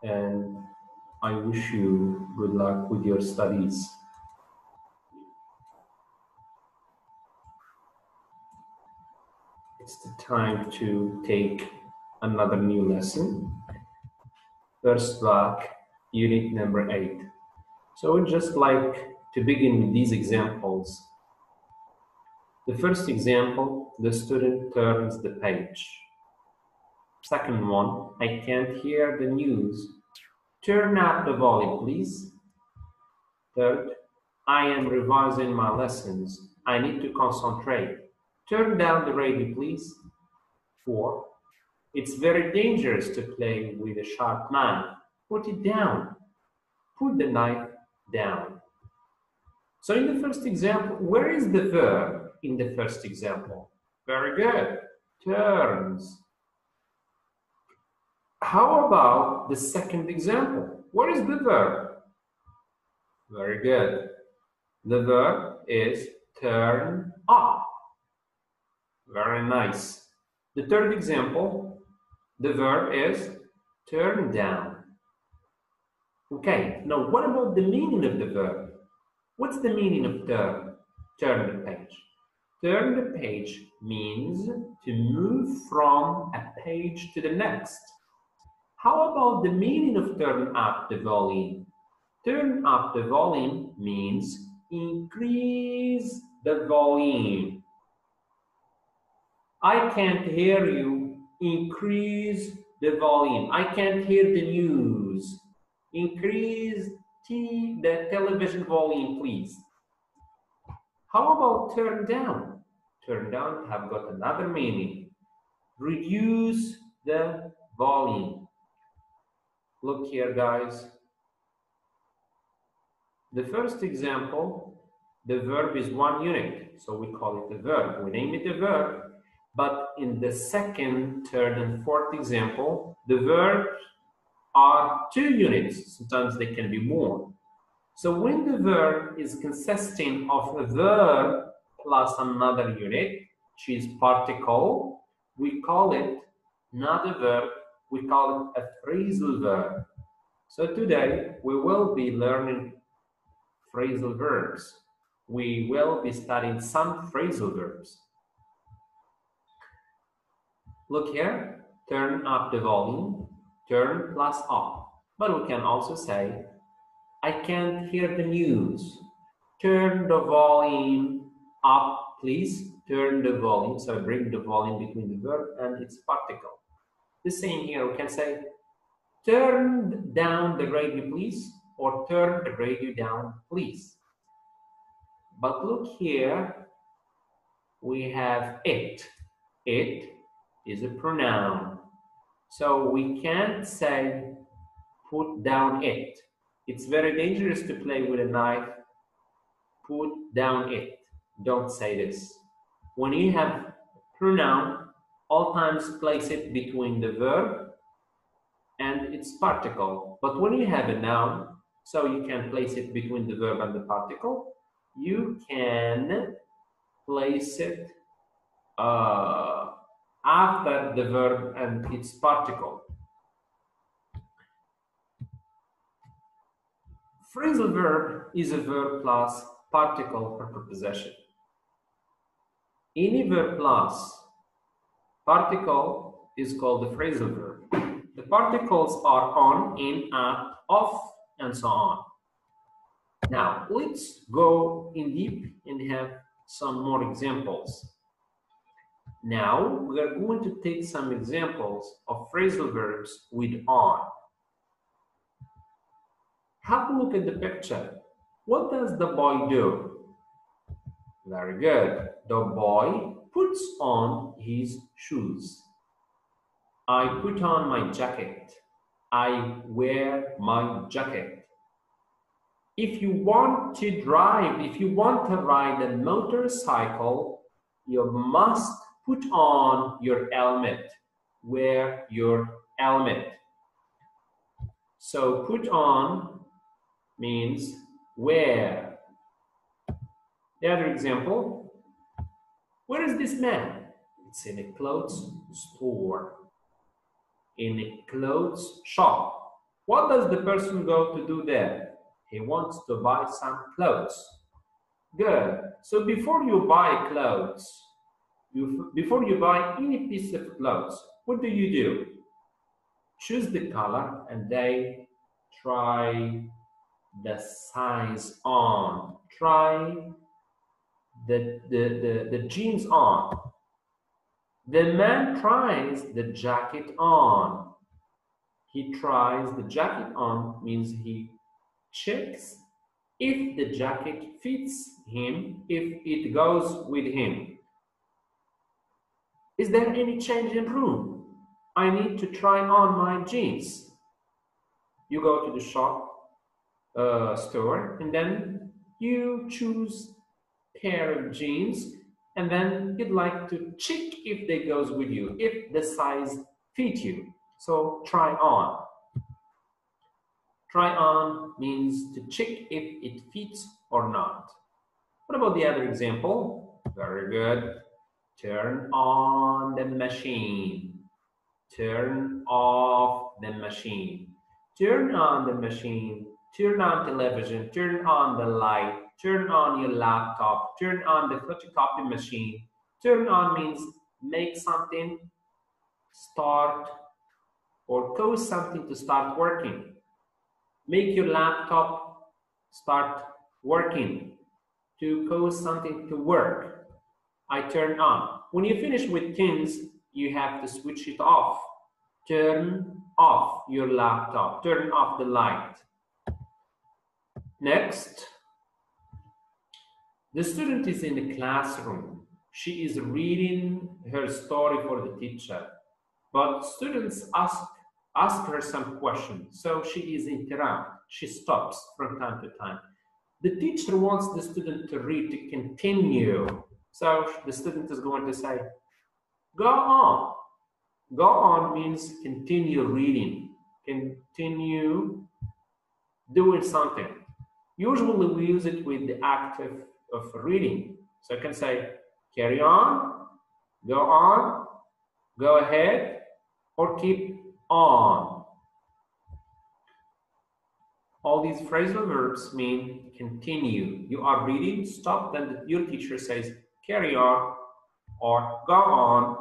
and I wish you good luck with your studies. It's the time to take another new lesson. First block, unit number 8. So we'd just like to begin with these examples. The first example, the student turns the page. Second one, I can't hear the news. Turn up the volume, please. Third, I am revising my lessons. I need to concentrate. Turn down the radio, please. 4, it's very dangerous to play with a sharp knife. Put it down. Put the knife down. So in the first example, where is the verb in the first example? Very good. Turns. How about the second example? Where is the verb? Very good. The verb is turn up. Very nice. The third example, the verb is turn down. Okay, now what about the meaning of the verb? What's the meaning of turn? Turn the page. Turn the page means to move from a page to the next. How about the meaning of turn up the volume? Turn up the volume means increase the volume. I can't hear you. Increase the volume. I can't hear the news. Increase the television volume, please. How about turn down? Turn down have got another meaning. Reduce the volume. Look here, guys. The first example, the verb is one unit, so we call it a verb. We name it a verb. But in the second, third, and fourth example, the verbs are 2 units. Sometimes they can be more. So when the verb is consisting of a verb plus another unit, which is particle, we call it not a verb, we call it a phrasal verb. So today we will be learning phrasal verbs. We will be studying some phrasal verbs. Look here, turn up the volume, turn plus up. But we can also say, I can't hear the news. Turn the volume up, please. Turn the volume. So bring the volume between the verb and its particle. The same here, we can say, turn down the radio, please, or turn the radio down, please. But look here, we have it. It is a pronoun. So we can't say put down it. It's very dangerous to play with a knife. Put down it. Don't say this. When you have pronoun, all times place it between the verb and its particle. But when you have a noun, so you can place it between the verb and the particle, you can place it after the verb and its particle. Phrasal verb is a verb plus particle or preposition. Any verb plus particle is called the phrasal verb. The particles are on, in, at, off, and so on. Now, let's go in deep and have some more examples. Now, we are going to take some examples of phrasal verbs with on. Have a look at the picture. What does the boy do? Very good. The boy puts on his shoes. I put on my jacket. I wear my jacket. If you want to drive, if you want to ride a motorcycle, you must put on your helmet. Wear your helmet. So put on means wear. The other example, where is this man? It's in a clothes store, in a clothes shop. What does the person go to do there? He wants to buy some clothes. Good. So before you buy clothes, before you buy any piece of clothes, what do? Choose the color and then try the size on. Try the jeans on. The man tries the jacket on. He tries the jacket on means he checks if the jacket fits him, if it goes with him. Is there any change in room? I need to try on my jeans. You go to the shop store and then you choose pair of jeans and then you'd like to check if they goes with you, if the size fit you. So try on. Try on means to check if it fits or not. What about the other example? Very good. Turn on the machine. Turn off the machine. Turn on the machine. Turn on television. Turn on the light. Turn on your laptop. Turn on the photocopy machine. Turn on means make something start or cause something to start working. Make your laptop start working, to cause something to work. I turn on. When you finish with Teams, you have to switch it off. Turn off your laptop. Turn off the light. Next, the student is in the classroom. She is reading her story for the teacher, but students ask her some questions, so she is interrupted. She stops from time to time. The teacher wants the student to read, to continue. So the student is going to say, go on. Go on means continue reading, continue doing something. Usually we use it with the act of reading. So I can say, carry on, go ahead, or keep on. All these phrasal verbs mean continue. You are reading, stop, then your teacher says, carry on, or go on,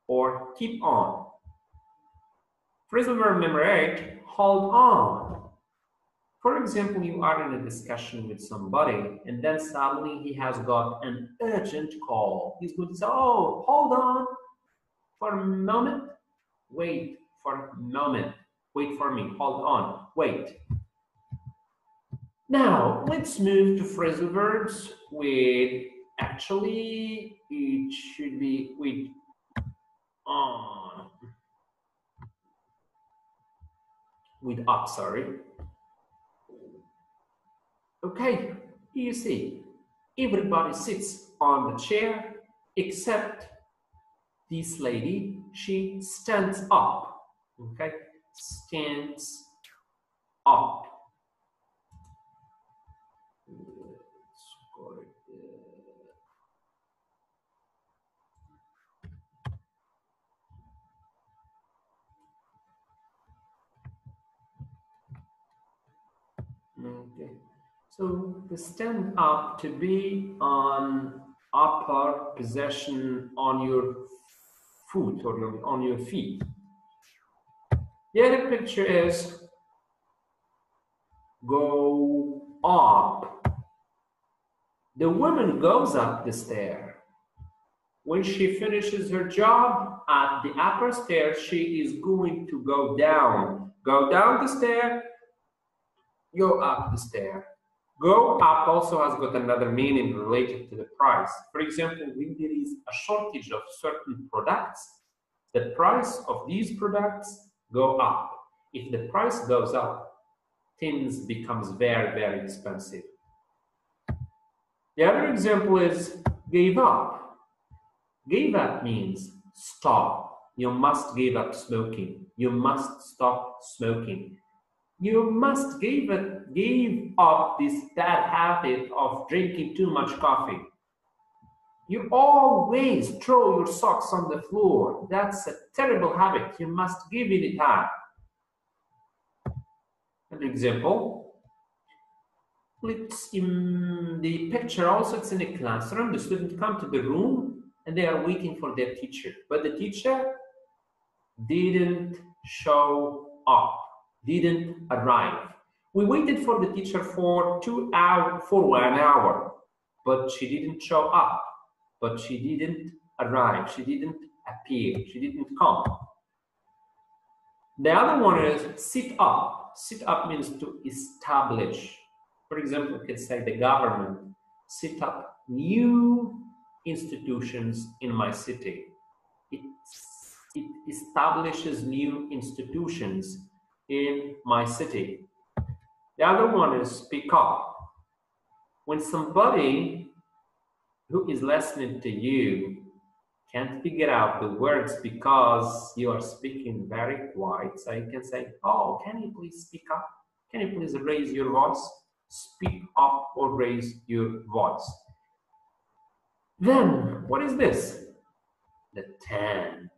or keep on. Phrasal verb number 8, hold on. For example, you are in a discussion with somebody and then suddenly he has got an urgent call. He's going to say, oh, hold on for a moment. Wait for a moment. Wait for me. Hold on. Wait. Now, let's move to phrasal verbs with, actually, it should be with on. With up, sorry. Okay, you see, everybody sits on the chair except this lady. She stands up. Okay, stands up. Okay, so the stand up to be on upper position on your foot or on your feet. The other picture is go up. The woman goes up the stair. When she finishes her job at the upper stair, she is going to go down. Go down the stair, go up the stair. Go up also has got another meaning related to the price. For example, when there is a shortage of certain products, the price of these products go up. If the price goes up, things becomes very, very expensive. The other example is gave up. Gave up means stop. You must give up smoking. You must stop smoking. You must give up this bad habit of drinking too much coffee. You always throw your socks on the floor. That's a terrible habit. You must give it up. An example, let's in the picture also it's in a classroom. The students come to the room and they are waiting for their teacher, but the teacher didn't show up, didn't arrive. We waited for the teacher for 1 hour, but she didn't show up, but she didn't arrive, she didn't appear, she didn't come. The other one is sit up. Sit up means to establish. For example, you can say the government set up new institutions in my city. It establishes new institutions in my city. The other one is speak up. When somebody who is listening to you can't figure out the words because you are speaking very quiet, so you can say, oh, can you please speak up? Can you please raise your voice? Speak up or raise your voice. Then, what is this? The tenth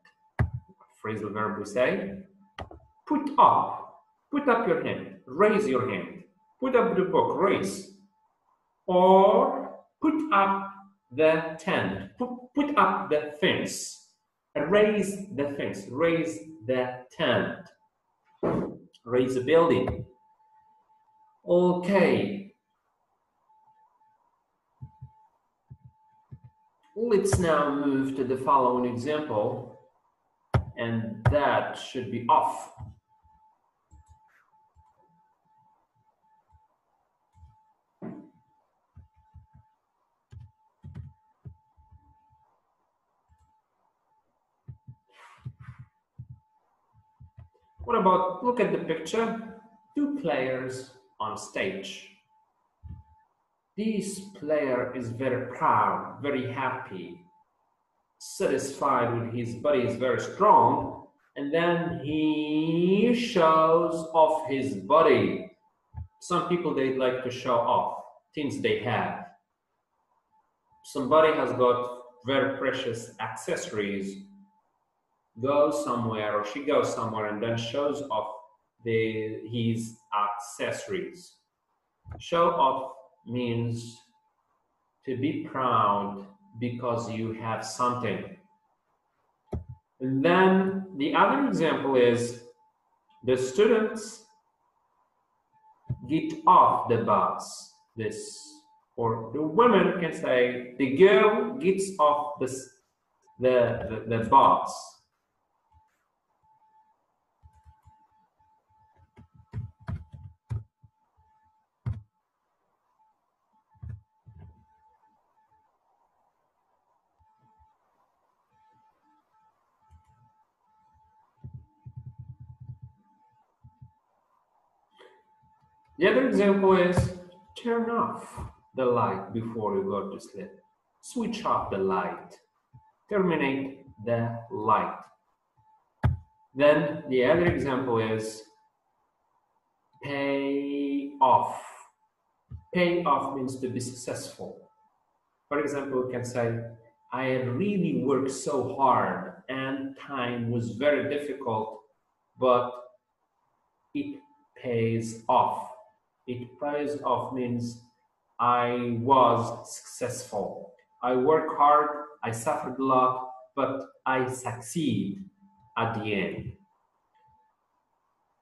phrasal verb we say, put up your hand, raise your hand, put up the book, raise, or put up the tent, put up the fence, raise the fence, raise the tent, raise a building. Okay, let's now move to the following example, and that should be off. What about, look at the picture, 2 players on stage. This player is very proud, very happy, satisfied with his body, is very strong, and then he shows off his body. Some people, they like to show off things they have. Somebody has got very precious accessories, goes somewhere or she goes somewhere and then shows off his accessories. Show off means to be proud because you have something. And then the other example is the students get off the bus. Or the women can say the girl gets off the bus. The other example is turn off the light before you go to sleep. Switch off the light. Terminate the light. Then the other example is pay off. Pay off means to be successful. For example, you can say, I really worked so hard and time was very difficult, but it pays off. It pays off means I was successful. I work hard, I suffered a lot, but I succeed at the end.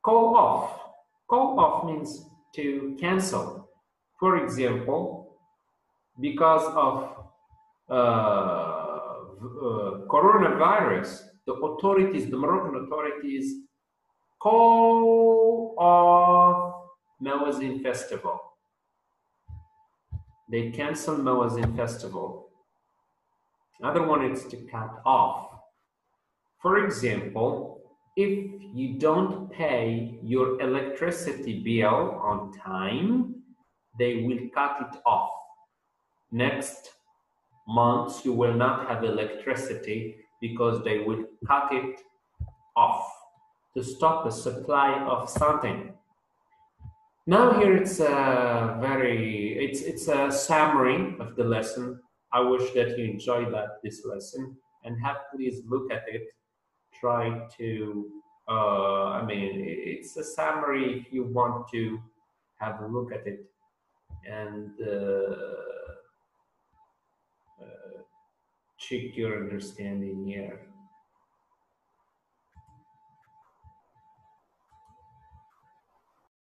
Call off. Call off means to cancel. For example, because of coronavirus, the Moroccan authorities call off Mawazin Festival. They cancel Mawazin Festival. Another one is to cut off. For example, if you don't pay your electricity bill on time, they will cut it off. Next month, you will not have electricity because they will cut it off to stop the supply of something. Now here it's a summary of the lesson. I wish that you enjoyed this lesson and please look at it. Try to I mean, it's a summary if you want to have a look at it and check your understanding here.